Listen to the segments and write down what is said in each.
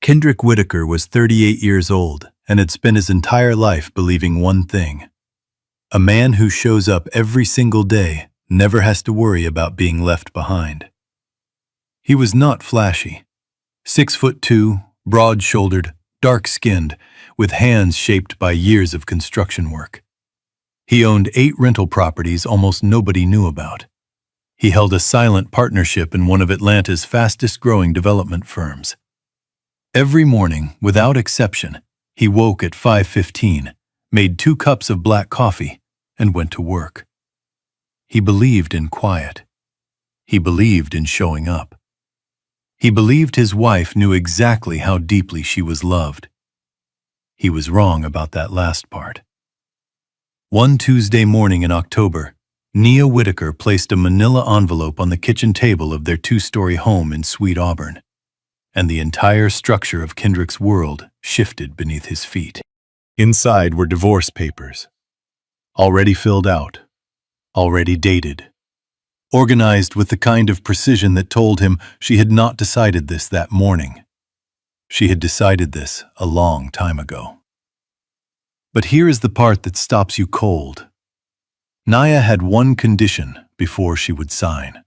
Kendrick Whitaker was 38 years old and had spent his entire life believing one thing. A man who shows up every single day never has to worry about being left behind. He was not flashy. 6'2", broad-shouldered, dark-skinned, with hands shaped by years of construction work. He owned 8 rental properties almost nobody knew about. He held a silent partnership in one of Atlanta's fastest-growing development firms. Every morning, without exception, he woke at 5:15, made 2 cups of black coffee, and went to work. He believed in quiet. He believed in showing up. He believed his wife knew exactly how deeply she was loved. He was wrong about that last part. One Tuesday morning in October, Nia Whitaker placed a manila envelope on the kitchen table of their 2-story home in Sweet Auburn, and the entire structure of Kendrick's world shifted beneath his feet. Inside were divorce papers, already filled out, already dated, organized with the kind of precision that told him she had not decided this that morning. She had decided this a long time ago. But here is the part that stops you cold. Nia had one condition before she would sign.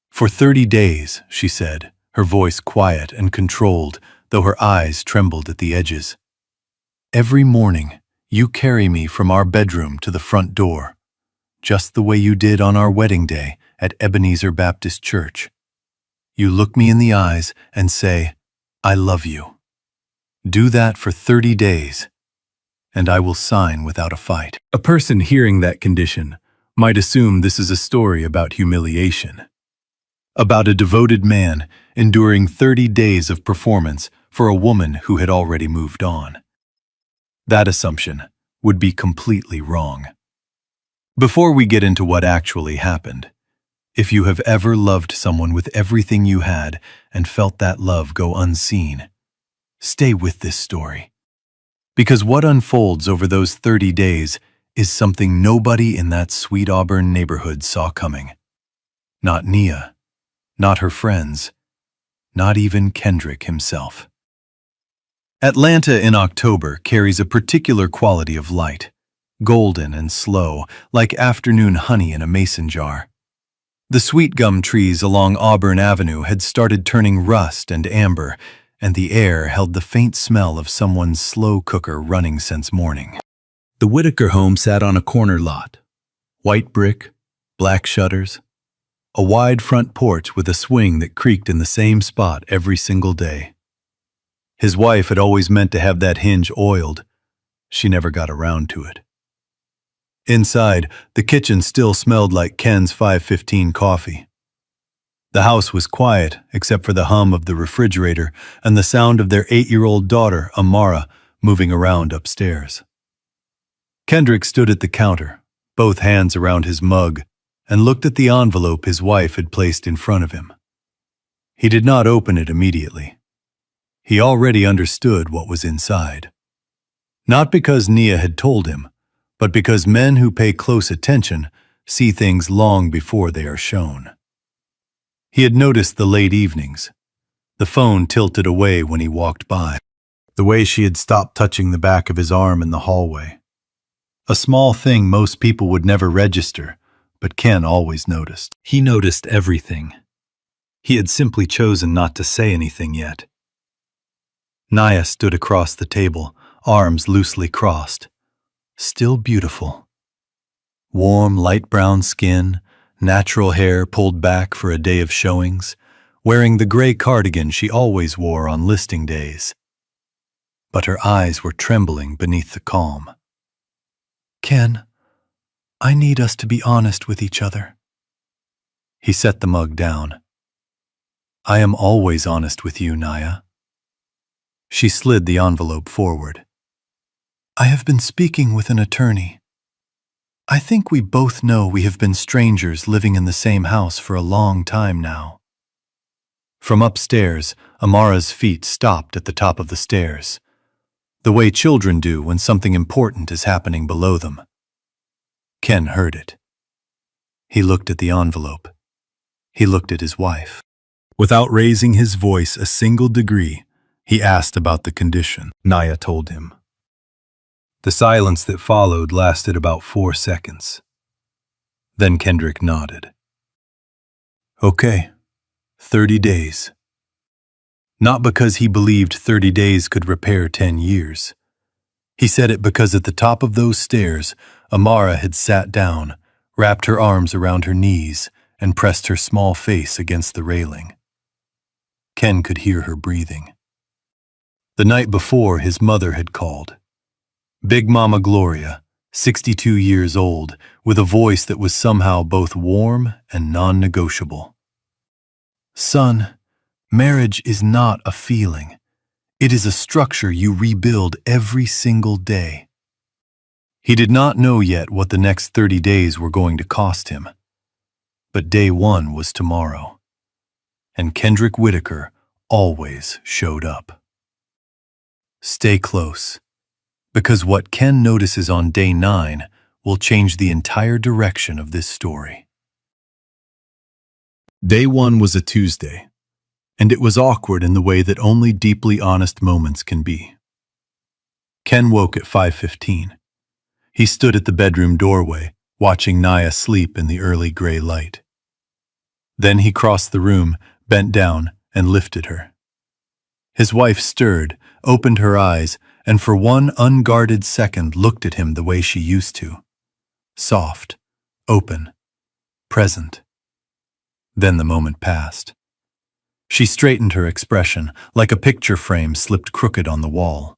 For 30 days, she said, her voice quiet and controlled, though her eyes trembled at the edges. Every morning, you carry me from our bedroom to the front door, just the way you did on our wedding day at Ebenezer Baptist Church. You look me in the eyes and say, "I love you." Do that for 30 days, and I will sign without a fight. A person hearing that condition might assume this is a story about humiliation, about a devoted man enduring 30 days of performance for a woman who had already moved on. That assumption would be completely wrong. Before we get into what actually happened, if you have ever loved someone with everything you had and felt that love go unseen, stay with this story. Because what unfolds over those 30 days is something nobody in that Sweet Auburn neighborhood saw coming. Not Nia, not her friends, not even Kendrick himself. Atlanta in October carries a particular quality of light, golden and slow, like afternoon honey in a mason jar. The sweet gum trees along Auburn Avenue had started turning rust and amber, and the air held the faint smell of someone's slow cooker running since morning. The Whitaker home sat on a corner lot. White brick, black shutters, a wide front porch with a swing that creaked in the same spot every single day. His wife had always meant to have that hinge oiled. She never got around to it. Inside, the kitchen still smelled like Ken's 5:15 coffee. The house was quiet except for the hum of the refrigerator and the sound of their 8-year-old daughter, Amara, moving around upstairs. Kendrick stood at the counter, both hands around his mug, and looked at the envelope his wife had placed in front of him. He did not open it immediately. He already understood what was inside. Not because Nia had told him, but because men who pay close attention see things long before they are shown. He had noticed the late evenings, the phone tilted away when he walked by, the way she had stopped touching the back of his arm in the hallway. A small thing most people would never register, but Ken always noticed. He noticed everything. He had simply chosen not to say anything yet. Nia stood across the table, arms loosely crossed. Still beautiful. Warm, light brown skin, natural hair pulled back for a day of showings, wearing the gray cardigan she always wore on listing days. But her eyes were trembling beneath the calm. "Ken, I need us to be honest with each other." He set the mug down. "I am always honest with you, Nia." She slid the envelope forward. "I have been speaking with an attorney. I think we both know we have been strangers living in the same house for a long time now." From upstairs, Amara's feet stopped at the top of the stairs, the way children do when something important is happening below them. Ken heard it. He looked at the envelope. He looked at his wife. Without raising his voice a single degree, He asked about the condition. Naya told him. The silence that followed lasted about 4 seconds. Then Kendrick nodded. Okay, 30 days. Not because he believed 30 days could repair 10 years. He said it because at the top of those stairs, Amara had sat down, wrapped her arms around her knees, and pressed her small face against the railing. Ken could hear her breathing. The night before, his mother had called. Big Mama Gloria, 62 years old, with a voice that was somehow both warm and non-negotiable. Son, marriage is not a feeling. It is a structure you rebuild every single day. He did not know yet what the next 30 days were going to cost him. But day one was tomorrow. And Kendrick Whitaker always showed up. Stay close, because what Ken notices on day 9 will change the entire direction of this story. Day 1 was a Tuesday, and it was awkward in the way that only deeply honest moments can be. Ken woke at 5:15. He stood at the bedroom doorway, watching Naya sleep in the early gray light. Then he crossed the room, bent down, and lifted her. His wife stirred, opened her eyes, and for one unguarded second looked at him the way she used to. Soft, open, present. Then the moment passed. She straightened her expression, like a picture frame slipped crooked on the wall.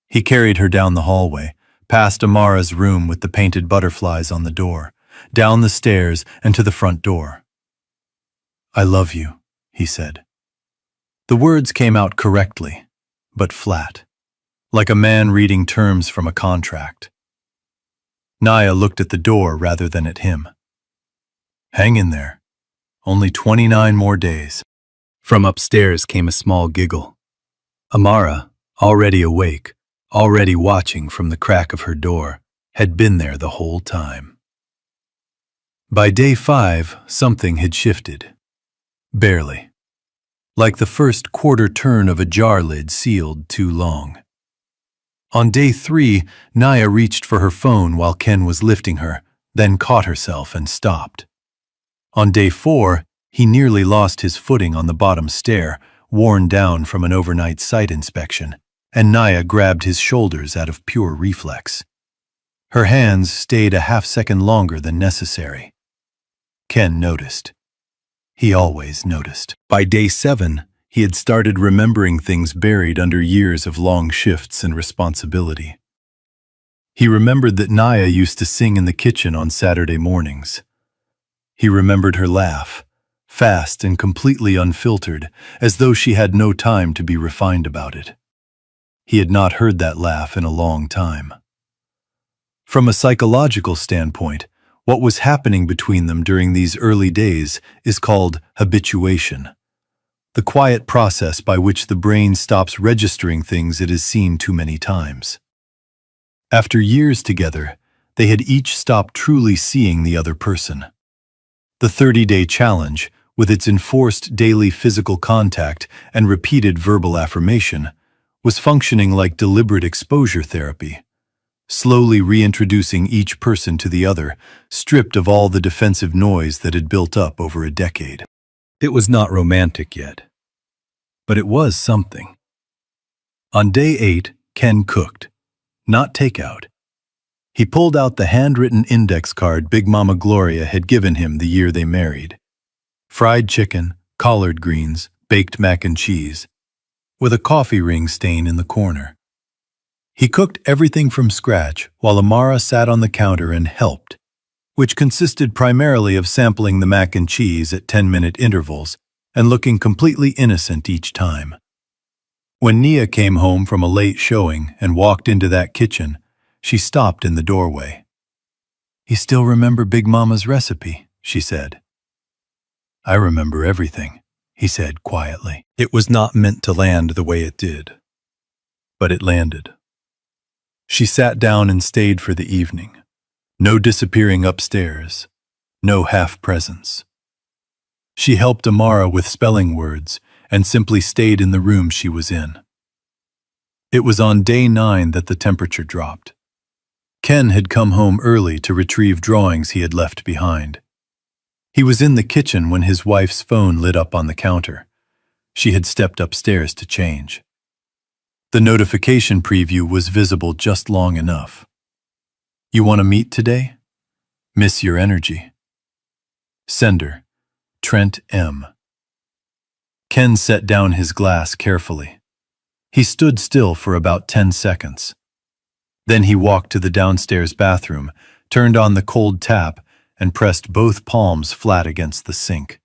He carried her down the hallway, past Amara's room with the painted butterflies on the door, down the stairs and to the front door. I love you, he said. The words came out correctly, but flat, like a man reading terms from a contract. Naya looked at the door rather than at him. Hang in there. Only 29 more days. From upstairs came a small giggle. Amara, already awake, already watching from the crack of her door, had been there the whole time. By day 5, something had shifted. Barely. Like the first quarter turn of a jar lid sealed too long. On day 3, Naya reached for her phone while Ken was lifting her, then caught herself and stopped. On day 4, he nearly lost his footing on the bottom stair, worn down from an overnight site inspection, and Naya grabbed his shoulders out of pure reflex. Her hands stayed a half-second longer than necessary. Ken noticed. He always noticed. By day 7, he had started remembering things buried under years of long shifts and responsibility. He remembered that Naya used to sing in the kitchen on Saturday mornings. He remembered her laugh, fast and completely unfiltered, as though she had no time to be refined about it. He had not heard that laugh in a long time. From a psychological standpoint, what was happening between them during these early days is called habituation, the quiet process by which the brain stops registering things it has seen too many times. After years together, they had each stopped truly seeing the other person. The 30-day challenge, with its enforced daily physical contact and repeated verbal affirmation, was functioning like deliberate exposure therapy, slowly reintroducing each person to the other, stripped of all the defensive noise that had built up over a decade. It was not romantic yet, but it was something. On day 8, Ken cooked, not takeout. He pulled out the handwritten index card Big Mama Gloria had given him the year they married. Fried chicken, collard greens, baked mac and cheese, with a coffee ring stain in the corner. He cooked everything from scratch while Amara sat on the counter and helped, which consisted primarily of sampling the mac and cheese at 10-minute intervals and looking completely innocent each time. When Nia came home from a late showing and walked into that kitchen, she stopped in the doorway. "You still remember Big Mama's recipe?" she said. "I remember everything," he said quietly. It was not meant to land the way it did, but it landed. She sat down and stayed for the evening. No disappearing upstairs, no half presence. She helped Amara with spelling words, and simply stayed in the room she was in. It was on day 9 that the temperature dropped. Ken had come home early to retrieve drawings he had left behind. He was in the kitchen when his wife's phone lit up on the counter. She had stepped upstairs to change. The notification preview was visible just long enough. "You want to meet today? Miss your energy." Sender, Trent M. Ken set down his glass carefully. He stood still for about 10 seconds. Then he walked to the downstairs bathroom, turned on the cold tap, and pressed both palms flat against the sink.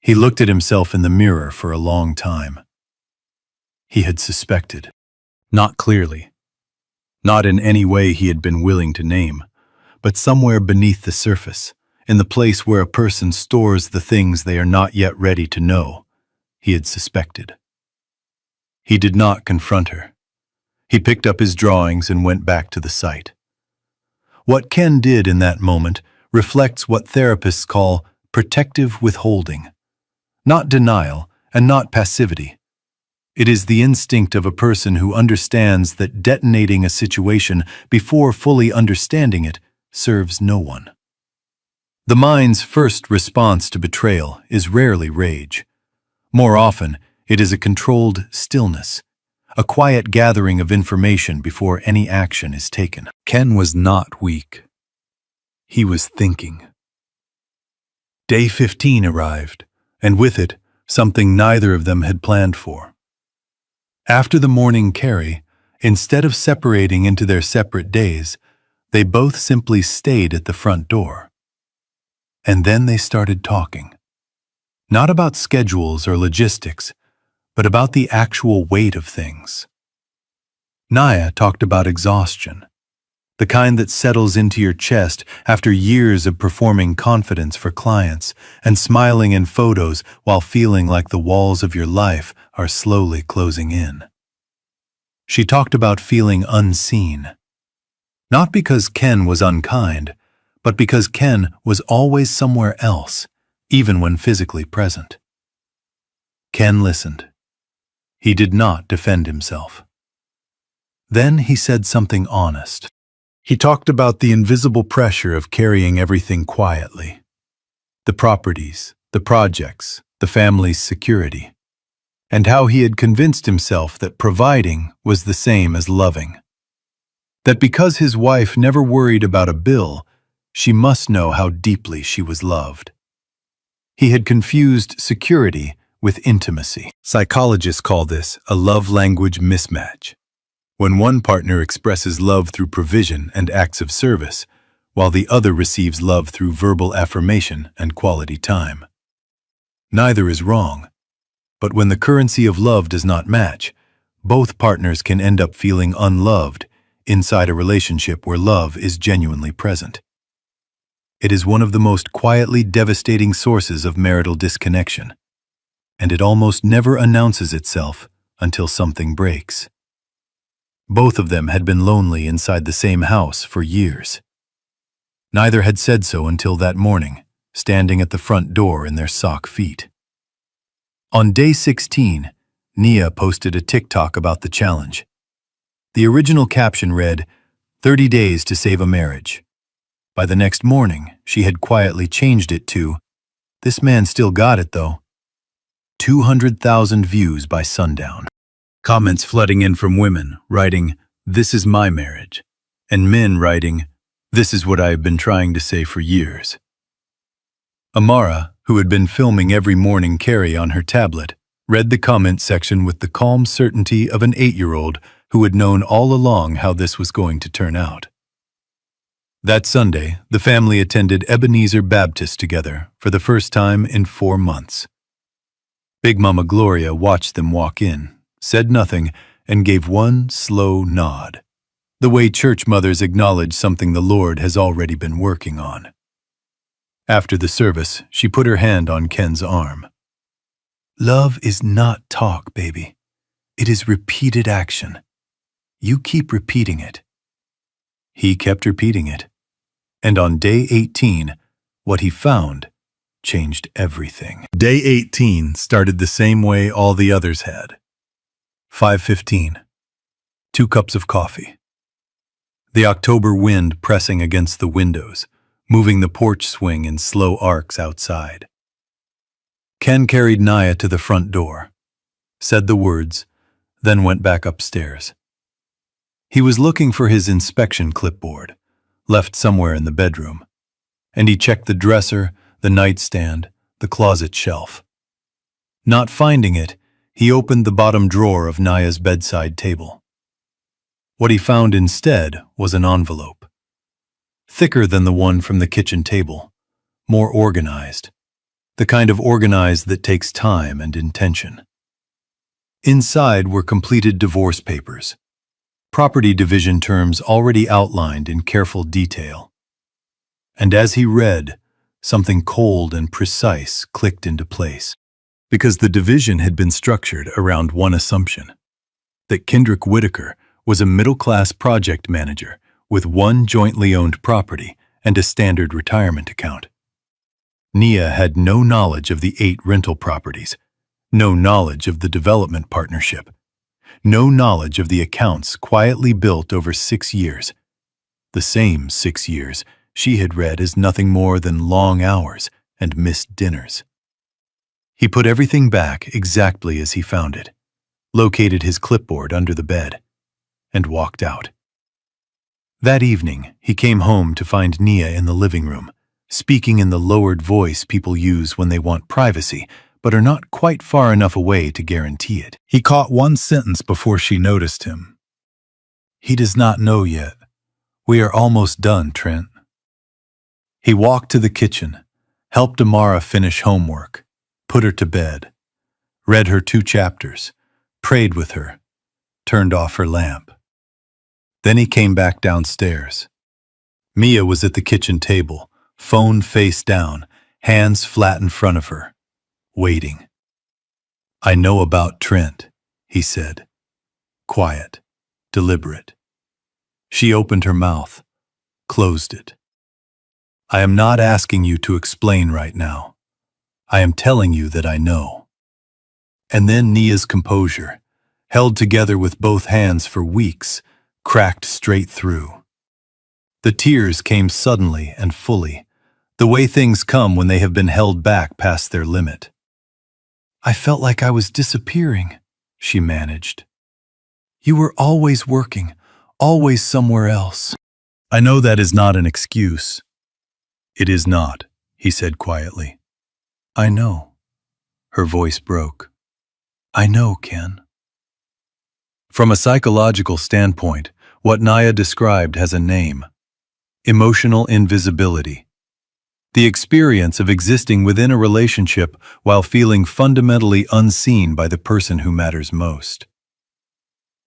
He looked at himself in the mirror for a long time. He had suspected. Not clearly. Not in any way he had been willing to name, but somewhere beneath the surface, in the place where a person stores the things they are not yet ready to know, he had suspected. He did not confront her. He picked up his drawings and went back to the site. What Ken did in that moment reflects what therapists call protective withholding. Not denial and not passivity. It is the instinct of a person who understands that detonating a situation before fully understanding it serves no one. The mind's first response to betrayal is rarely rage. More often, it is a controlled stillness, a quiet gathering of information before any action is taken. Ken was not weak. He was thinking. Day 15 arrived, and with it, something neither of them had planned for. After the morning carry, instead of separating into their separate days, they both simply stayed at the front door. And then they started talking. Not about schedules or logistics, but about the actual weight of things. Naya talked about exhaustion, the kind that settles into your chest after years of performing confidence for clients and smiling in photos while feeling like the walls of your life are slowly closing in. She talked about feeling unseen, not because Ken was unkind, but because Ken was always somewhere else, even when physically present. Ken listened. He did not defend himself. Then he said something honest. He talked about the invisible pressure of carrying everything quietly. The properties, the projects, the family's security, and how he had convinced himself that providing was the same as loving. That because his wife never worried about a bill, she must know how deeply she was loved. He had confused security with intimacy. Psychologists call this a love language mismatch. When one partner expresses love through provision and acts of service, while the other receives love through verbal affirmation and quality time. Neither is wrong, but when the currency of love does not match, both partners can end up feeling unloved inside a relationship where love is genuinely present. It is one of the most quietly devastating sources of marital disconnection, and it almost never announces itself until something breaks. Both of them had been lonely inside the same house for years. Neither had said so until that morning, standing at the front door in their sock feet. On day 16, Nia posted a TikTok about the challenge. The original caption read, "30 days to save a marriage." By the next morning, she had quietly changed it to, "This man still got it though." 200,000 views by sundown. Comments flooding in from women, writing, "This is my marriage," and men writing, "This is what I have been trying to say for years." Amara, who had been filming every morning carry on her tablet, read the comment section with the calm certainty of an 8-year-old who had known all along how this was going to turn out. That Sunday, the family attended Ebenezer Baptist together for the first time in 4 months. Big Mama Gloria watched them walk in, said nothing, and gave one slow nod, the way church mothers acknowledge something the Lord has already been working on. After the service, she put her hand on Ken's arm. "Love is not talk, baby. It is repeated action. You keep repeating it." He kept repeating it. And on day 18, what he found changed everything. Day 18 started the same way all the others had. 5:15. 2 cups of coffee. The October wind pressing against the windows, moving the porch swing in slow arcs outside. Ken carried Naya to the front door, said the words, then went back upstairs. He was looking for his inspection clipboard, left somewhere in the bedroom, and he checked the dresser, the nightstand, the closet shelf. Not finding it, he opened the bottom drawer of Naya's bedside table. What he found instead was an envelope, thicker than the one from the kitchen table, more organized, the kind of organized that takes time and intention. Inside were completed divorce papers, property division terms already outlined in careful detail. And as he read, something cold and precise clicked into place, because the division had been structured around one assumption: that Kendrick Whitaker was a middle-class project manager with one jointly owned property and a standard retirement account. Nia had no knowledge of the 8 rental properties, no knowledge of the development partnership, no knowledge of the accounts quietly built over 6 years, the same 6 years she had read as nothing more than long hours and missed dinners. He put everything back exactly as he found it, located his clipboard under the bed, and walked out. That evening, he came home to find Nia in the living room, speaking in the lowered voice people use when they want privacy, but are not quite far enough away to guarantee it. He caught one sentence before she noticed him. "He does not know yet. We are almost done, Trent." He walked to the kitchen, helped Amara finish homework, put her to bed, read her 2 chapters, prayed with her, turned off her lamp. Then he came back downstairs. Mia was at the kitchen table, phone face down, hands flat in front of her, waiting. "I know about Trent," he said, quiet, deliberate. She opened her mouth, closed it. "I am not asking you to explain right now. I am telling you that I know." And then Nia's composure, held together with both hands for weeks, cracked straight through. The tears came suddenly and fully, the way things come when they have been held back past their limit. "I felt like I was disappearing," she managed. "You were always working, always somewhere else." "I know that is not an excuse." "It is not," he said quietly. "I know." Her voice broke. "I know, Ken." From a psychological standpoint, what Naya described has a name: emotional invisibility. The experience of existing within a relationship while feeling fundamentally unseen by the person who matters most.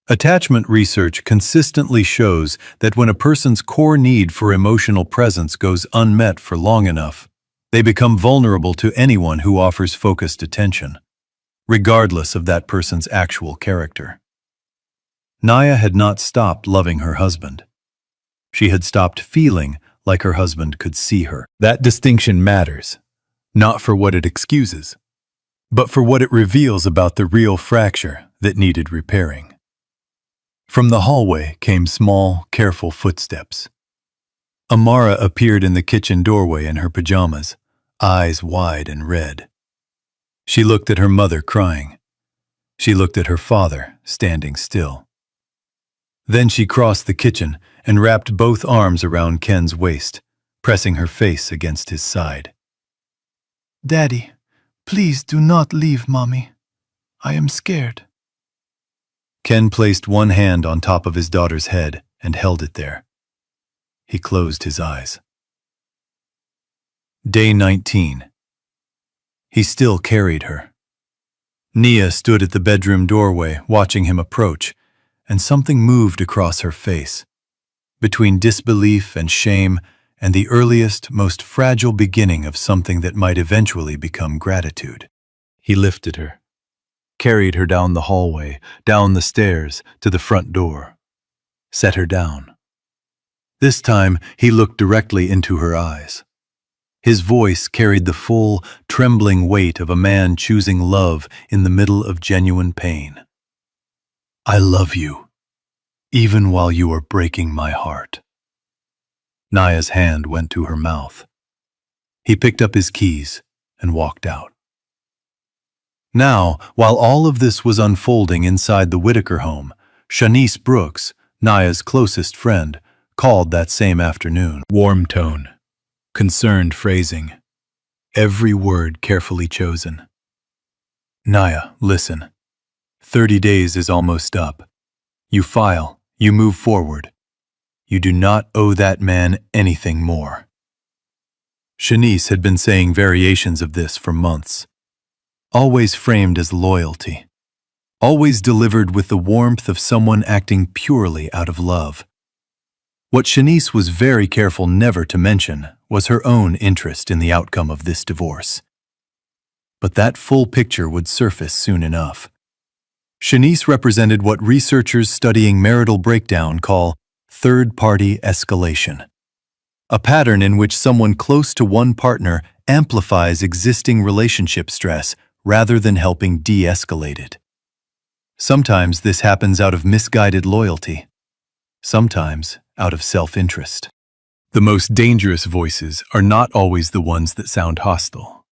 Attachment research consistently shows that when a person's core need for emotional presence goes unmet for long enough, they become vulnerable to anyone who offers focused attention, regardless of that person's actual character. Naya had not stopped loving her husband. She had stopped feeling like her husband could see her. That distinction matters, not for what it excuses, but for what it reveals about the real fracture that needed repairing. From the hallway came small, careful footsteps. Amara appeared in the kitchen doorway in her pajamas, eyes wide and red. She looked at her mother crying. She looked at her father standing still. Then she crossed the kitchen and wrapped both arms around Ken's waist, pressing her face against his side. "Daddy, please do not leave Mommy. I am scared." Ken placed one hand on top of his daughter's head and held it there. He closed his eyes. Day 19. He still carried her. Nia stood at the bedroom doorway watching him approach, and something moved across her face, between disbelief and shame and the earliest, most fragile beginning of something that might eventually become gratitude. He lifted her, carried her down the hallway, down the stairs, to the front door, set her down. This time, he looked directly into her eyes. His voice carried the full, trembling weight of a man choosing love in the middle of genuine pain. I love you, even while you are breaking my heart. Naya's hand went to her mouth. He picked up his keys and walked out. Now, while all of this was unfolding inside the Whitaker home, Shanice Brooks, Naya's closest friend, called that same afternoon. Warm tone, concerned phrasing, every word carefully chosen. Naya, listen. 30 days is almost up. You file, you move forward. You do not owe that man anything more. Shanice had been saying variations of this for months, always framed as loyalty, always delivered with the warmth of someone acting purely out of love. What Shanice was very careful never to mention was her own interest in the outcome of this divorce. But that full picture would surface soon enough. Shanice represented what researchers studying marital breakdown call third-party escalation, a pattern in which someone close to one partner amplifies existing relationship stress rather than helping de-escalate it. Sometimes this happens out of misguided loyalty, sometimes out of self-interest. The most dangerous voices are not always the ones that sound hostile.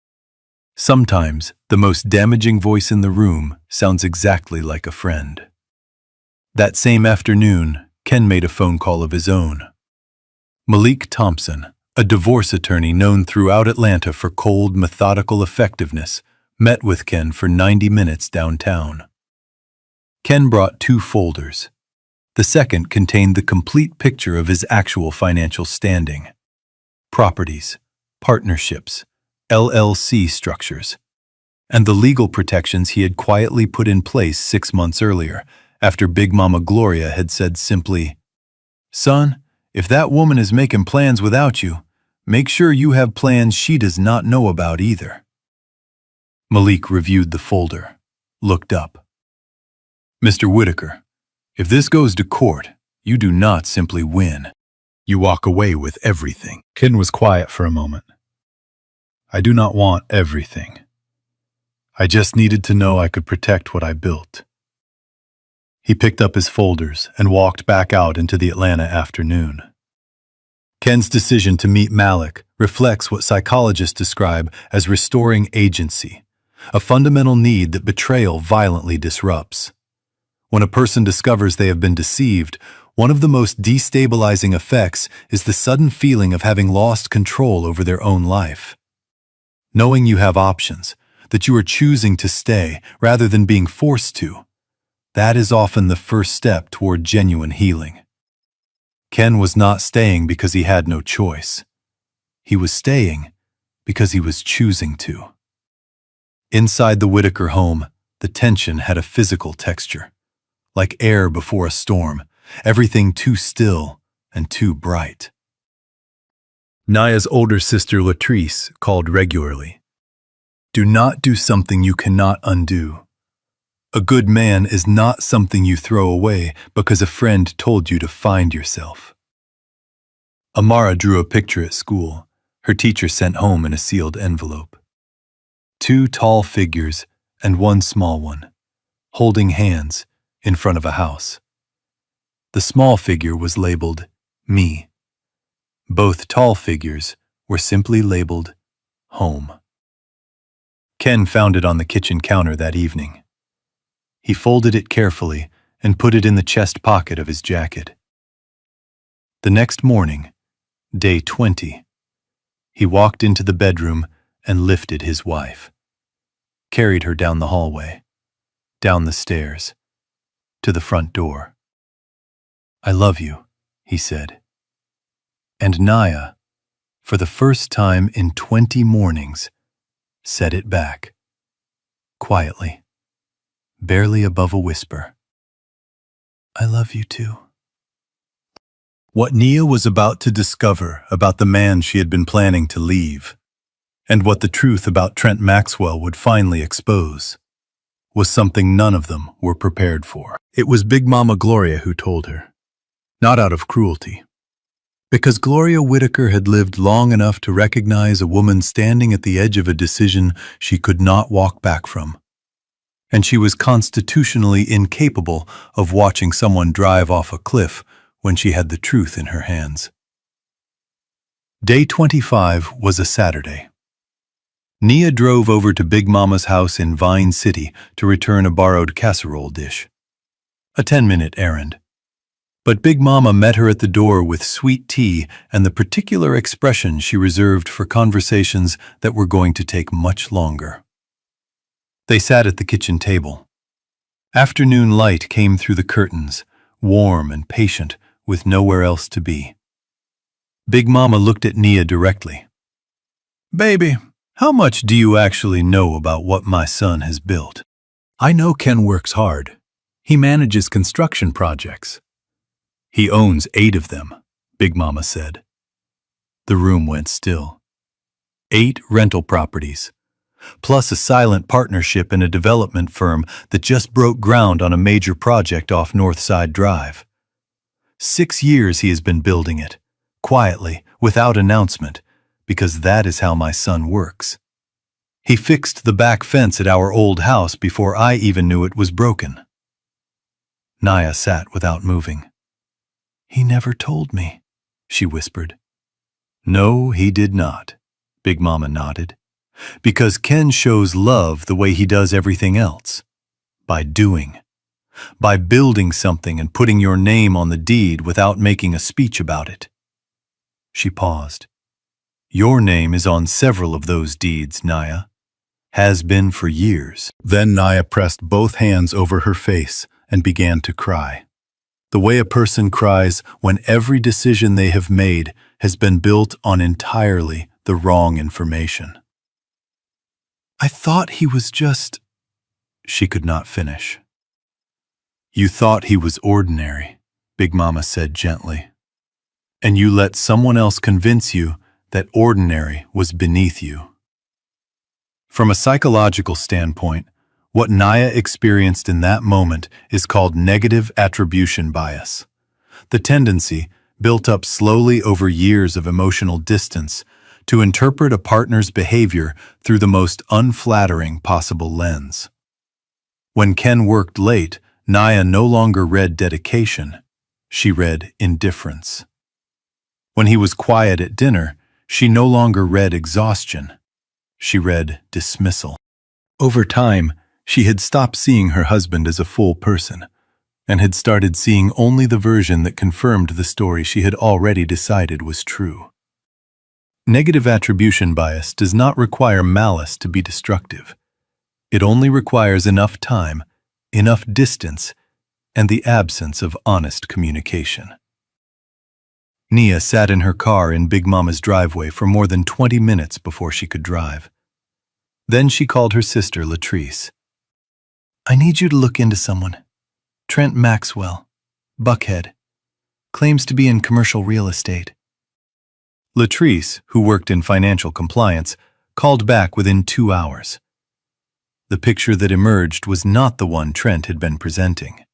Sometimes the most damaging voice in the room sounds exactly like a friend. That same afternoon, Ken made a phone call of his own. Malik Thompson, a divorce attorney known throughout Atlanta for cold, methodical effectiveness, met with Ken for 90 minutes downtown. Ken brought 2 folders. The second contained the complete picture of his actual financial standing. Properties, partnerships, LLC structures, and the legal protections he had quietly put in place 6 months earlier, after Big Mama Gloria had said simply, "Son, if that woman is making plans without you, make sure you have plans she does not know about either." Malik reviewed the folder, looked up. "Mr. Whitaker, if this goes to court, you do not simply win. You walk away with everything." Ken was quiet for a moment. "I do not want everything. I just needed to know I could protect what I built." He picked up his folders and walked back out into the Atlanta afternoon. Ken's decision to meet Malik reflects what psychologists describe as restoring agency, a fundamental need that betrayal violently disrupts. When a person discovers they have been deceived, one of the most destabilizing effects is the sudden feeling of having lost control over their own life. Knowing you have options, that you are choosing to stay rather than being forced to, that is often the first step toward genuine healing. Ken was not staying because he had no choice. He was staying because he was choosing to. Inside the Whitaker home, the tension had a physical texture, like air before a storm, everything too still and too bright. Naya's older sister Latrice called regularly. Do not do something you cannot undo. A good man is not something you throw away because a friend told you to find yourself. Amara drew a picture at school, her teacher sent home in a sealed envelope. 2 tall figures and 1 small one, holding hands in front of a house. The small figure was labeled me. Both tall figures were simply labeled home. Ken found it on the kitchen counter that evening. He folded it carefully and put it in the chest pocket of his jacket. The next morning, day 20, he walked into the bedroom and lifted his wife, carried her down the hallway, down the stairs, to the front door. "I love you," he said. And Naya, for the first time in 20 mornings, said it back, quietly, barely above a whisper. "I love you too." What Nia was about to discover about the man she had been planning to leave, and what the truth about Trent Maxwell would finally expose, was something none of them were prepared for. It was Big Mama Gloria who told her, not out of cruelty, Because Gloria Whitaker had lived long enough to recognize a woman standing at the edge of a decision she could not walk back from. And she was constitutionally incapable of watching someone drive off a cliff when she had the truth in her hands. Day 25 was a Saturday. Nia drove over to Big Mama's house in Vine City to return a borrowed casserole dish. A 10-minute errand. But Big Mama met her at the door with sweet tea and the particular expression she reserved for conversations that were going to take much longer. They sat at the kitchen table. Afternoon light came through the curtains, warm and patient, with nowhere else to be. Big Mama looked at Nia directly. "Baby, how much do you actually know about what my son has built?" "I know Ken works hard. He manages construction projects." "He owns 8 of them," Big Mama said. The room went still. 8 rental properties, plus a silent partnership in a development firm that just broke ground on a major project off Northside Drive. 6 years he has been building it, quietly, without announcement, because that is how my son works. He fixed the back fence at our old house before I even knew it was broken. Nia sat without moving. "He never told me," she whispered. "No, he did not," Big Mama nodded. "Because Ken shows love the way he does everything else. By doing. By building something and putting your name on the deed without making a speech about it." She paused. "Your name is on several of those deeds, Nia. Has been for years." Then Nia pressed both hands over her face and began to cry. The way a person cries when every decision they have made has been built on entirely the wrong information. "I thought he was just—" She could not finish. "You thought he was ordinary," Big Mama said gently. "And you let someone else convince you that ordinary was beneath you." From a psychological standpoint, what Nia experienced in that moment is called negative attribution bias. The tendency, built up slowly over years of emotional distance, to interpret a partner's behavior through the most unflattering possible lens. When Ken worked late, Nia no longer read dedication. She read indifference. When he was quiet at dinner, she no longer read exhaustion. She read dismissal. Over time, she had stopped seeing her husband as a full person, and had started seeing only the version that confirmed the story she had already decided was true. Negative attribution bias does not require malice to be destructive. It only requires enough time, enough distance, and the absence of honest communication. Nia sat in her car in Big Mama's driveway for more than 20 minutes before she could drive. Then she called her sister, Latrice. "I need you to look into someone. Trent Maxwell, Buckhead, claims to be in commercial real estate." Latrice, who worked in financial compliance, called back within 2 hours. The picture that emerged was not the one Trent had been presenting.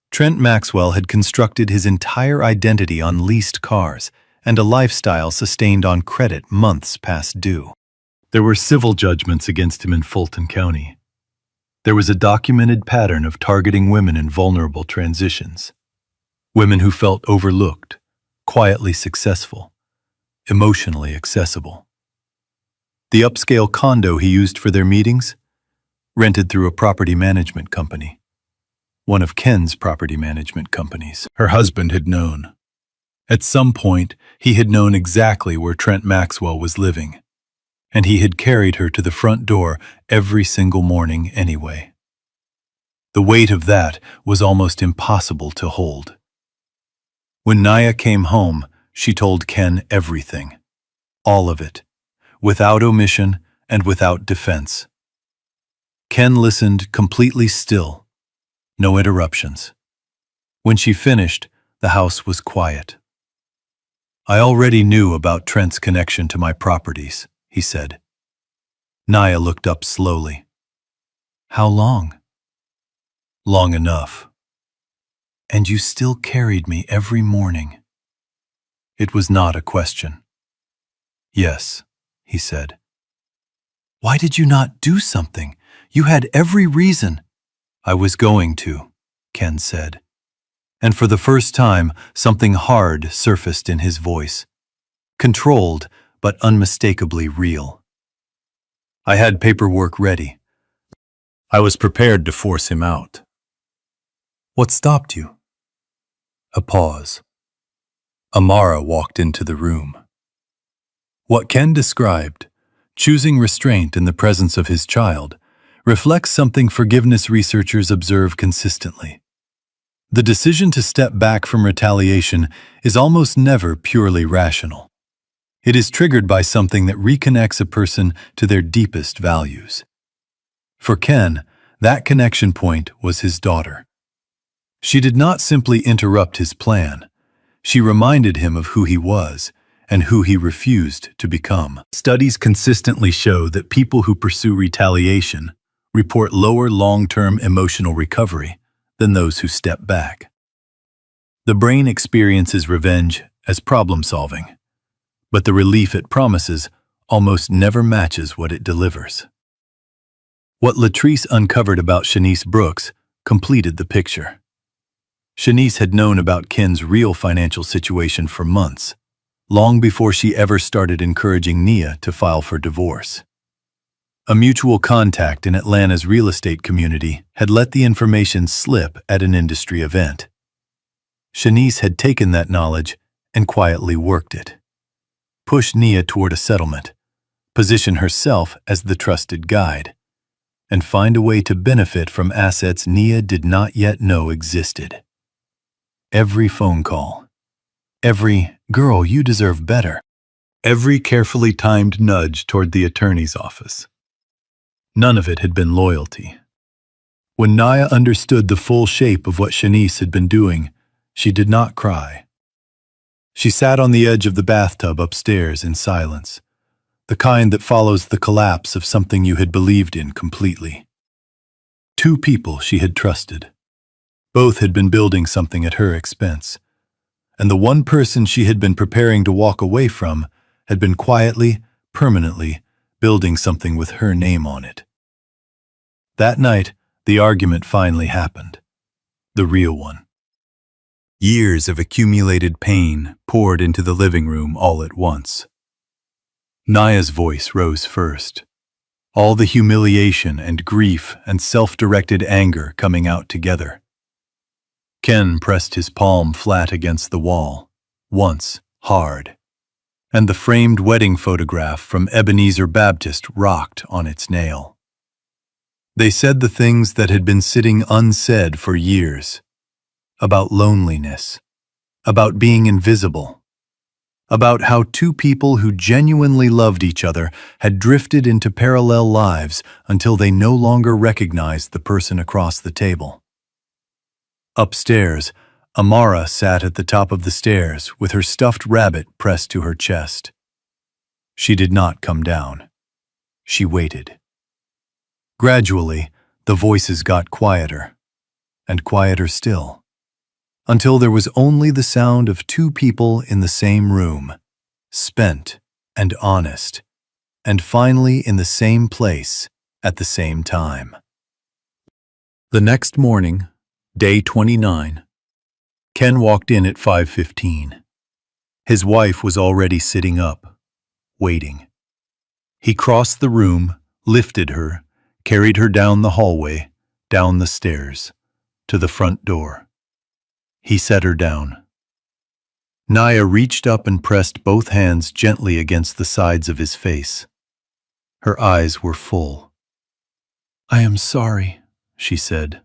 Trent Maxwell had constructed his entire identity on leased cars and a lifestyle sustained on credit months past due. There were civil judgments against him in Fulton County. There was a documented pattern of targeting women in vulnerable transitions. Women who felt overlooked, quietly successful, emotionally accessible. The upscale condo he used for their meetings? Rented through a property management company. One of Ken's property management companies. Her husband had known. At some point, he had known exactly where Trent Maxwell was living, and he had carried her to the front door every single morning anyway. The weight of that was almost impossible to hold. When Nia came home, she told Ken everything. All of it, without omission and without defense. Ken listened completely still, no interruptions. When she finished, the house was quiet. "I already knew about Trent's connection to my properties," he said. Nia looked up slowly. "How long?" "Long enough." "And you still carried me every morning." It was not a question. Yes, he said. Why did you not do something? You had every reason. I was going to, Ken said. And for the first time, something hard surfaced in his voice. Controlled, but unmistakably real. I had paperwork ready. I was prepared to force him out. What stopped you? A pause. Amara walked into the room. What Ken described, choosing restraint in the presence of his child, reflects something forgiveness researchers observe consistently. The decision to step back from retaliation is almost never purely rational. It is triggered by something that reconnects a person to their deepest values. For Ken, that connection point was his daughter. She did not simply interrupt his plan. She reminded him of who he was and who he refused to become. Studies consistently show that people who pursue retaliation report lower long-term emotional recovery than those who step back. The brain experiences revenge as problem-solving, but the relief it promises almost never matches what it delivers. What Latrice uncovered about Shanice Brooks completed the picture. Shanice had known about Ken's real financial situation for months, long before she ever started encouraging Nia to file for divorce. A mutual contact in Atlanta's real estate community had let the information slip at an industry event. Shanice had taken that knowledge and quietly worked it. Push Nia toward a settlement, position herself as the trusted guide, and find a way to benefit from assets Nia did not yet know existed. Every phone call, every "girl, you deserve better," every carefully timed nudge toward the attorney's office. None of it had been loyalty. When Nia understood the full shape of what Shanice had been doing, she did not cry. She sat on the edge of the bathtub upstairs in silence, the kind that follows the collapse of something you had believed in completely. Two people she had trusted. Both had been building something at her expense, and the one person she had been preparing to walk away from had been quietly, permanently, building something with her name on it. That night, the argument finally happened. The real one. Years of accumulated pain poured into the living room all at once. Nia's voice rose first, all the humiliation and grief and self-directed anger coming out together. Ken pressed his palm flat against the wall, once hard, and the framed wedding photograph from Ebenezer Baptist rocked on its nail. They said the things that had been sitting unsaid for years, about loneliness, about being invisible, about how two people who genuinely loved each other had drifted into parallel lives until they no longer recognized the person across the table. Upstairs, Amara sat at the top of the stairs with her stuffed rabbit pressed to her chest. She did not come down. She waited. Gradually, the voices got quieter, and quieter still, until there was only the sound of two people in the same room, spent and honest, and finally in the same place at the same time. The next morning, day 29, Ken walked in at 5:15. His wife was already sitting up, waiting. He crossed the room, lifted her, carried her down the hallway, down the stairs, to the front door. He set her down. Nia reached up and pressed both hands gently against the sides of his face. Her eyes were full. "I am sorry," she said.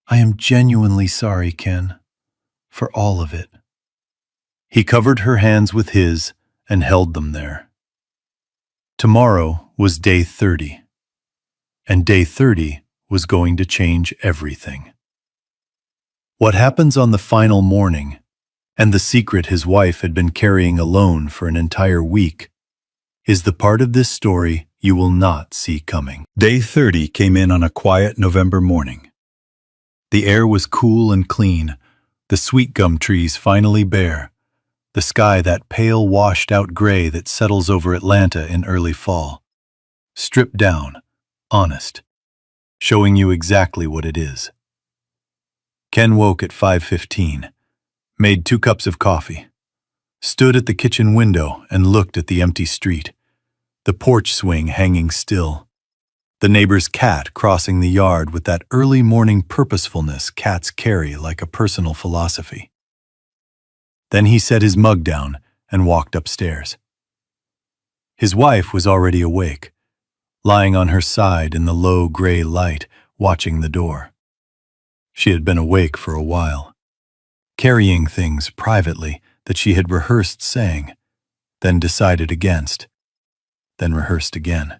"I am genuinely sorry, Ken, for all of it." He covered her hands with his and held them there. Tomorrow was day 30, and day 30 was going to change everything. What happens on the final morning, and the secret his wife had been carrying alone for an entire week, is the part of this story you will not see coming. Day 30 came in on a quiet November morning. The air was cool and clean, the sweet gum trees finally bare, The sky, that pale, washed-out gray that settles over Atlanta in early fall. Stripped down, honest, showing you exactly what it is. Ken woke at 5:15, made 2 cups of coffee, stood at the kitchen window and looked at the empty street, the porch swing hanging still, the neighbor's cat crossing the yard with that early morning purposefulness cats carry like a personal philosophy. Then he set his mug down and walked upstairs. His wife was already awake, lying on her side in the low gray light, watching the door. She had been awake for a while, carrying things privately that she had rehearsed saying, then decided against, then rehearsed again.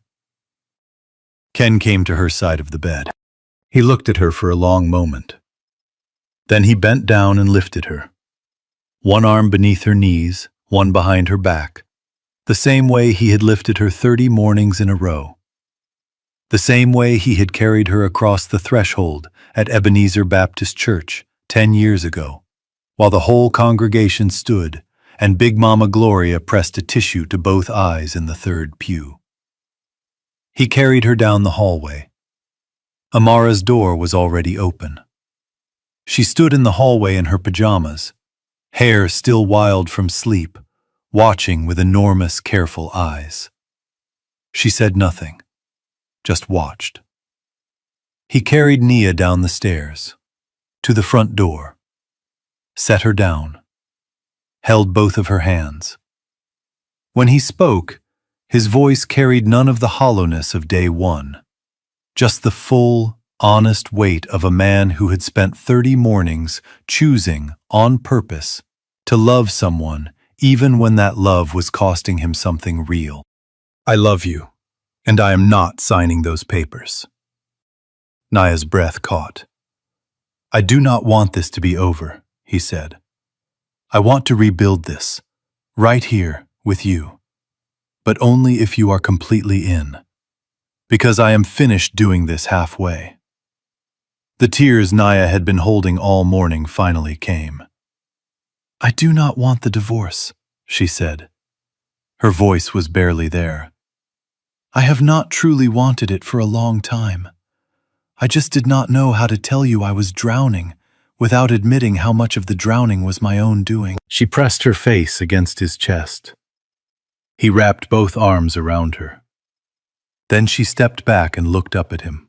Ken came to her side of the bed. He looked at her for a long moment. Then he bent down and lifted her, one arm beneath her knees, one behind her back, the same way he had lifted her 30 mornings in a row, the same way he had carried her across the threshold at Ebenezer Baptist Church 10 years ago, while the whole congregation stood and Big Mama Gloria pressed a tissue to both eyes in the third pew. He carried her down the hallway. Amara's door was already open. She stood in the hallway in her pajamas, hair still wild from sleep, watching with enormous, careful eyes. She said nothing, just watched. He carried Nia down the stairs, to the front door, set her down, held both of her hands. When he spoke, his voice carried none of the hollowness of day one, just the full, honest weight of a man who had spent 30 mornings choosing, on purpose, to love someone even when that love was costing him something real. I love you, and I am not signing those papers. Nia's breath caught. I do not want this to be over, he said. I want to rebuild this, right here, with you. But only if you are completely in, because I am finished doing this halfway. The tears Nia had been holding all morning finally came. I do not want the divorce, she said. Her voice was barely there. I have not truly wanted it for a long time. I just did not know how to tell you I was drowning without admitting how much of the drowning was my own doing. She pressed her face against his chest. He wrapped both arms around her. Then she stepped back and looked up at him.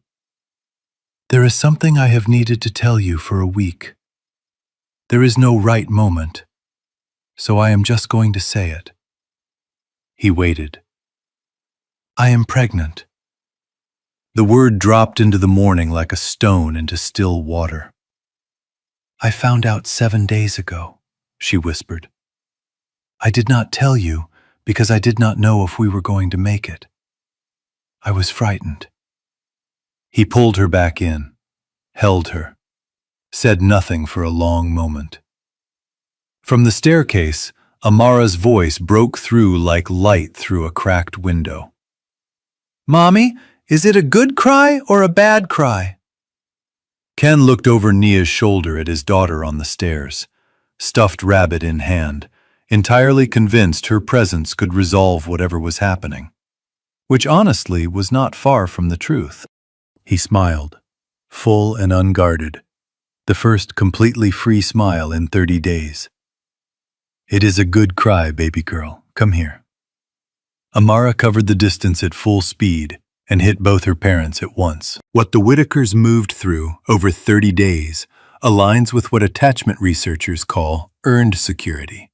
There is something I have needed to tell you for a week. There is no right moment, so I am just going to say it. He waited. I am pregnant. The word dropped into the morning like a stone into still water. I found out 7 days ago, she whispered. I did not tell you because I did not know if we were going to make it. I was frightened. He pulled her back in, held her, said nothing for a long moment. From the staircase, Amara's voice broke through like light through a cracked window. Mommy, is it a good cry or a bad cry? Ken looked over Nia's shoulder at his daughter on the stairs, stuffed rabbit in hand, entirely convinced her presence could resolve whatever was happening, which honestly was not far from the truth. He smiled, full and unguarded, the first completely free smile in 30 days. It is a good cry, baby girl. Come here. Amara covered the distance at full speed and hit both her parents at once. What the Whitakers moved through over 30 days aligns with what attachment researchers call earned security,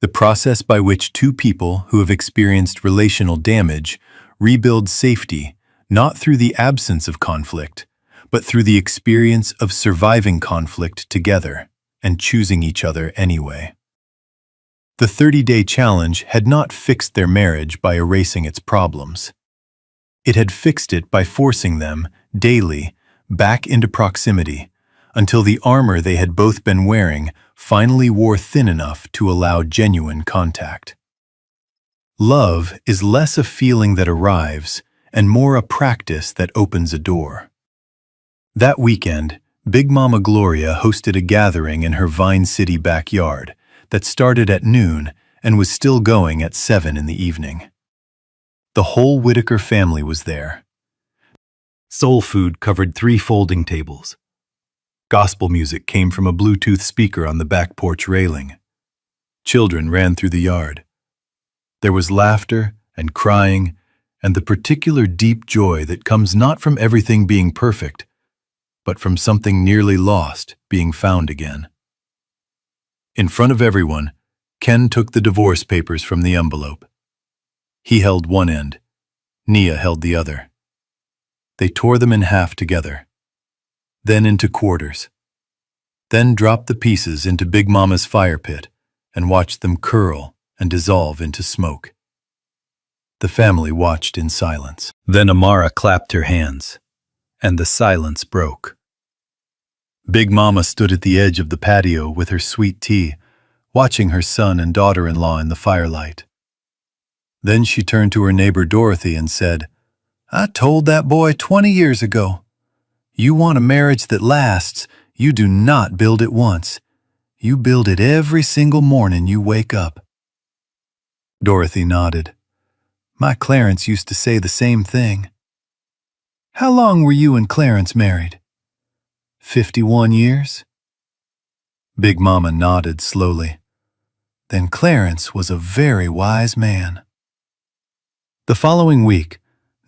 the process by which two people who have experienced relational damage rebuild safety not through the absence of conflict, but through the experience of surviving conflict together and choosing each other anyway. The 30-day challenge had not fixed their marriage by erasing its problems. It had fixed it by forcing them, daily, back into proximity, until the armor they had both been wearing finally wore thin enough to allow genuine contact. Love is less a feeling that arrives and more a practice that opens a door. That weekend, Big Mama Gloria hosted a gathering in her Vine City backyard that started at noon and was still going at 7 in the evening. The whole Whitaker family was there. Soul food covered 3 folding tables. Gospel music came from a Bluetooth speaker on the back porch railing. Children ran through the yard. There was laughter and crying and the particular deep joy that comes not from everything being perfect, but from something nearly lost being found again. In front of everyone, Ken took the divorce papers from the envelope. He held one end. Nia held the other. They tore them in half together, then into quarters, then dropped the pieces into Big Mama's fire pit and watched them curl and dissolve into smoke. The family watched in silence. Then Amara clapped her hands, and the silence broke. Big Mama stood at the edge of the patio with her sweet tea, watching her son and daughter-in-law in the firelight. Then she turned to her neighbor Dorothy and said, "I told that boy 20 years ago, you want a marriage that lasts, you do not build it once. You build it every single morning you wake up." Dorothy nodded. "My Clarence used to say the same thing." "How long were you and Clarence married?" 51 years? Big Mama nodded slowly. Then Clarence was a very wise man. The following week,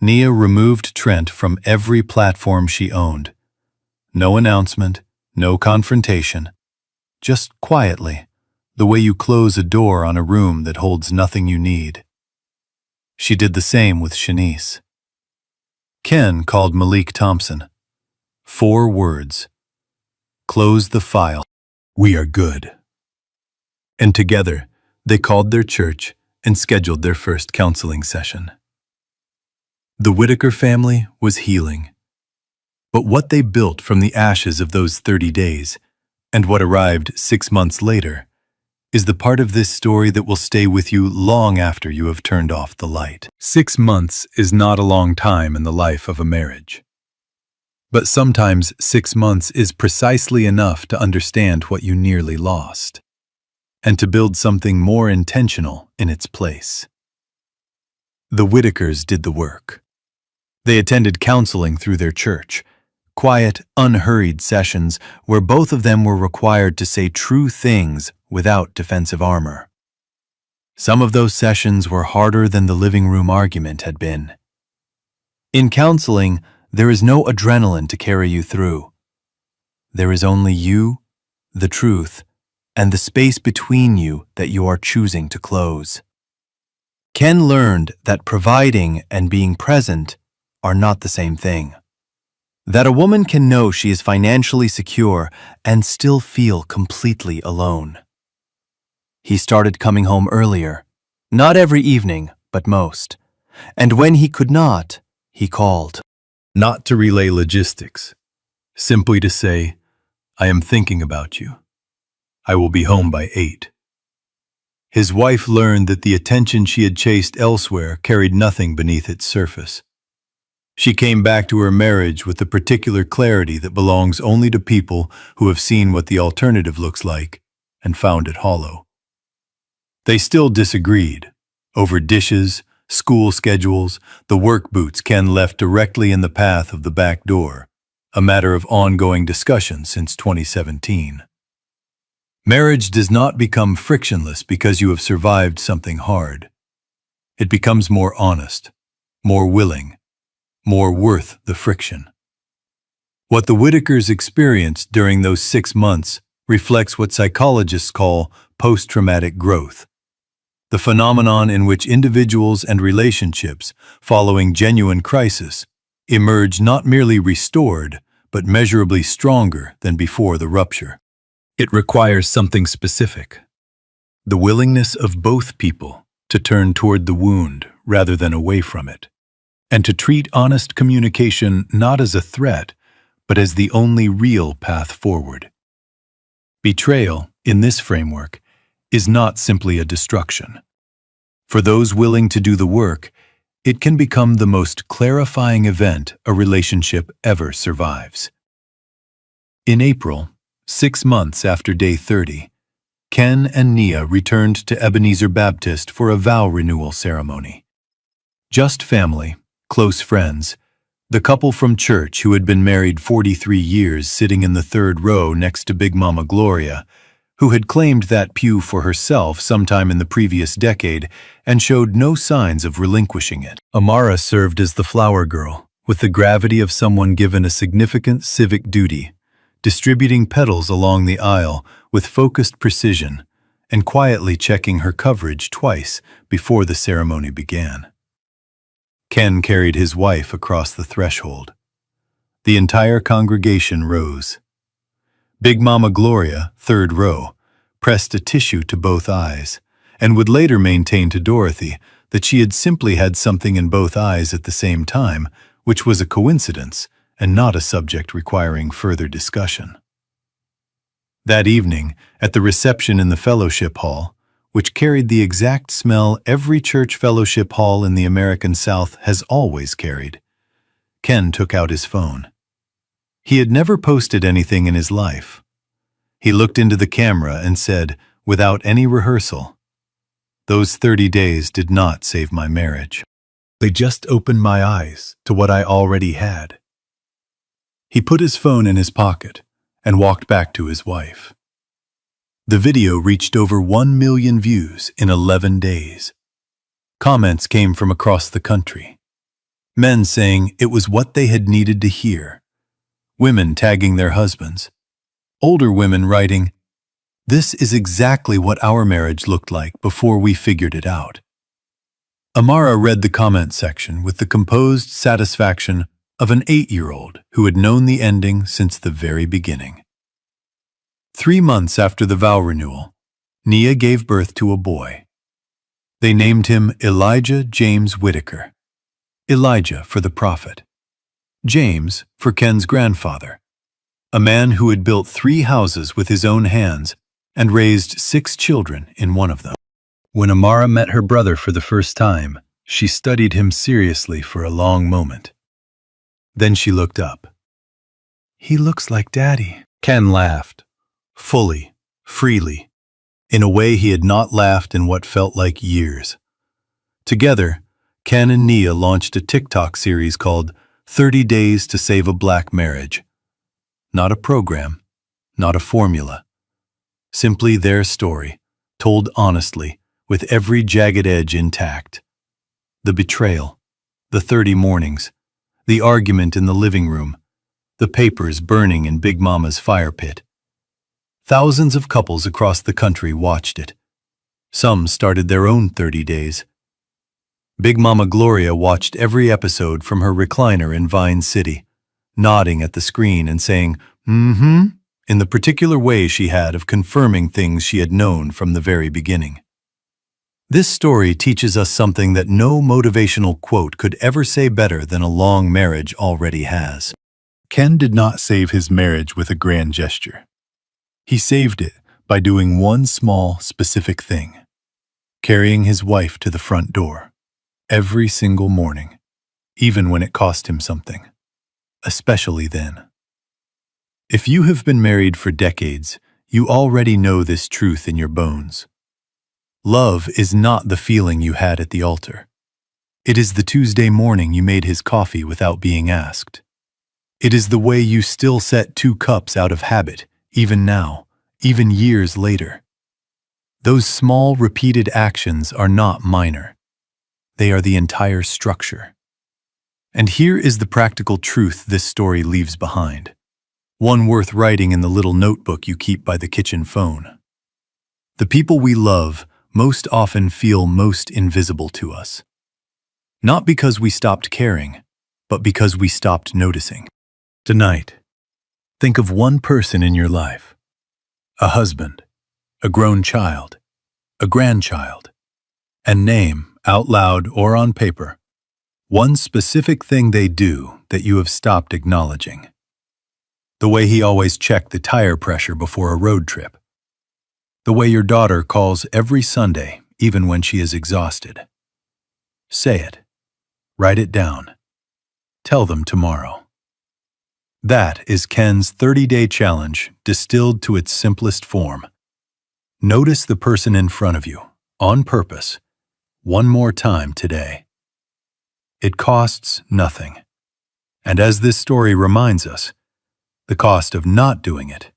Nia removed Trent from every platform she owned. No announcement, no confrontation. Just quietly, the way you close a door on a room that holds nothing you need. She did the same with Shanice. Ken called Malik Thompson. 4 words. Close the file. We are good. And together, they called their church and scheduled their first counseling session. The Whitaker family was healing. But what they built from the ashes of those 30 days, and what arrived 6 months later, is the part of this story that will stay with you long after you have turned off the light. 6 months is not a long time in the life of a marriage. But sometimes 6 months is precisely enough to understand what you nearly lost, and to build something more intentional in its place. The Whitakers did the work. They attended counseling through their church, quiet, unhurried sessions where both of them were required to say true things without defensive armor. Some of those sessions were harder than the living room argument had been. In counseling, there is no adrenaline to carry you through. There is only you, the truth, and the space between you that you are choosing to close. Ken learned that providing and being present are not the same thing. That a woman can know she is financially secure and still feel completely alone. He started coming home earlier, not every evening, but most. And when he could not, he called. Not to relay logistics, simply to say, "I am thinking about you. I will be home by 8. His wife learned that the attention she had chased elsewhere carried nothing beneath its surface. She came back to her marriage with the particular clarity that belongs only to people who have seen what the alternative looks like and found it hollow. They still disagreed over dishes, school schedules, the work boots Ken left directly in the path of the back door, a matter of ongoing discussion since 2017. Marriage does not become frictionless because you have survived something hard. It becomes more honest, more willing, more worth the friction. What the Whitakers experienced during those 6 months reflects what psychologists call post-traumatic growth, the phenomenon in which individuals and relationships following genuine crisis emerge not merely restored, but measurably stronger than before the rupture. It requires something specific, the willingness of both people to turn toward the wound rather than away from it, and to treat honest communication not as a threat, but as the only real path forward. Betrayal, in this framework, is not simply a destruction. For those willing to do the work, it can become the most clarifying event a relationship ever survives. In April, 6 months after day 30, Ken and Nia returned to Ebenezer Baptist for a vow renewal ceremony. Just family, close friends, the couple from church who had been married 43 years sitting in the third row next to Big Mama Gloria, who had claimed that pew for herself sometime in the previous decade and showed no signs of relinquishing it. Amara served as the flower girl, with the gravity of someone given a significant civic duty, distributing petals along the aisle with focused precision and quietly checking her coverage twice before the ceremony began. Ken carried his wife across the threshold. The entire congregation rose. Big Mama Gloria, third row, pressed a tissue to both eyes, and would later maintain to Dorothy that she had simply had something in both eyes at the same time, which was a coincidence and not a subject requiring further discussion. That evening, at the reception in the fellowship hall, which carried the exact smell every church fellowship hall in the American South has always carried, Ken took out his phone. He had never posted anything in his life. He looked into the camera and said, without any rehearsal, "Those 30 days did not save my marriage. They just opened my eyes to what I already had." He put his phone in his pocket and walked back to his wife. The video reached over 1 million views in 11 days. Comments came from across the country. Men saying it was what they had needed to hear. Women tagging their husbands. Older women writing, "This is exactly what our marriage looked like before we figured it out." Amara read the comment section with the composed satisfaction of an 8-year-old who had known the ending since the very beginning. 3 months after the vow renewal, Nia gave birth to a boy. They named him Elijah James Whitaker. Elijah for the prophet. James for Ken's grandfather, a man who had built 3 houses with his own hands and raised 6 children in one of them. When Amara met her brother for the first time, she studied him seriously for a long moment. Then she looked up. "He looks like Daddy." Ken laughed, fully, freely, in a way he had not laughed in what felt like years. Together, Ken and Nia launched a TikTok series called 30 Days to Save a Black Marriage. Not a program, not a formula. Simply their story, told honestly, with every jagged edge intact. The betrayal, the 30 mornings, the argument in the living room, the papers burning in Big Mama's fire pit. Thousands of couples across the country watched it. Some started their own 30 days. Big Mama Gloria watched every episode from her recliner in Vine City, nodding at the screen and saying, "Mm-hmm," in the particular way she had of confirming things she had known from the very beginning. This story teaches us something that no motivational quote could ever say better than a long marriage already has. Ken did not save his marriage with a grand gesture. He saved it by doing one small, specific thing: carrying his wife to the front door. Every single morning, even when it cost him something, especially then. If you have been married for decades, you already know this truth in your bones. Love is not the feeling you had at the altar. It is the Tuesday morning you made his coffee without being asked. It is the way you still set 2 cups out of habit, even now, even years later. Those small, repeated actions are not minor. They are the entire structure. And here is the practical truth this story leaves behind, one worth writing in the little notebook you keep by the kitchen phone. The people we love most often feel most invisible to us. Not because we stopped caring, but because we stopped noticing. Tonight, think of one person in your life: a husband, a grown child, a grandchild, and name, out loud or on paper, one specific thing they do that you have stopped acknowledging. The way he always checked the tire pressure before a road trip. The way your daughter calls every Sunday, even when she is exhausted. Say it. Write it down. Tell them tomorrow. That is Ken's 30-day challenge distilled to its simplest form. Notice the person in front of you, on purpose, one more time today. It costs nothing. And as this story reminds us, the cost of not doing it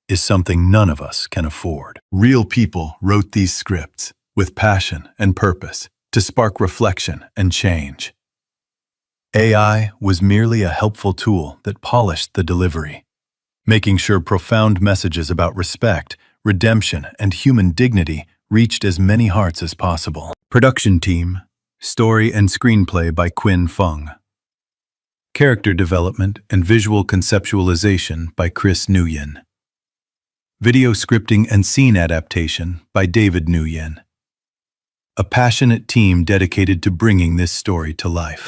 is something none of us can afford. Real people wrote these scripts with passion and purpose to spark reflection and change. AI was merely a helpful tool that polished the delivery, making sure profound messages about respect, redemption, and human dignity reached as many hearts as possible. Production team, story and screenplay by Quinn Fung. Character development and visual conceptualization by Chris Nguyen. Video scripting and scene adaptation by David Nguyen. A passionate team dedicated to bringing this story to life.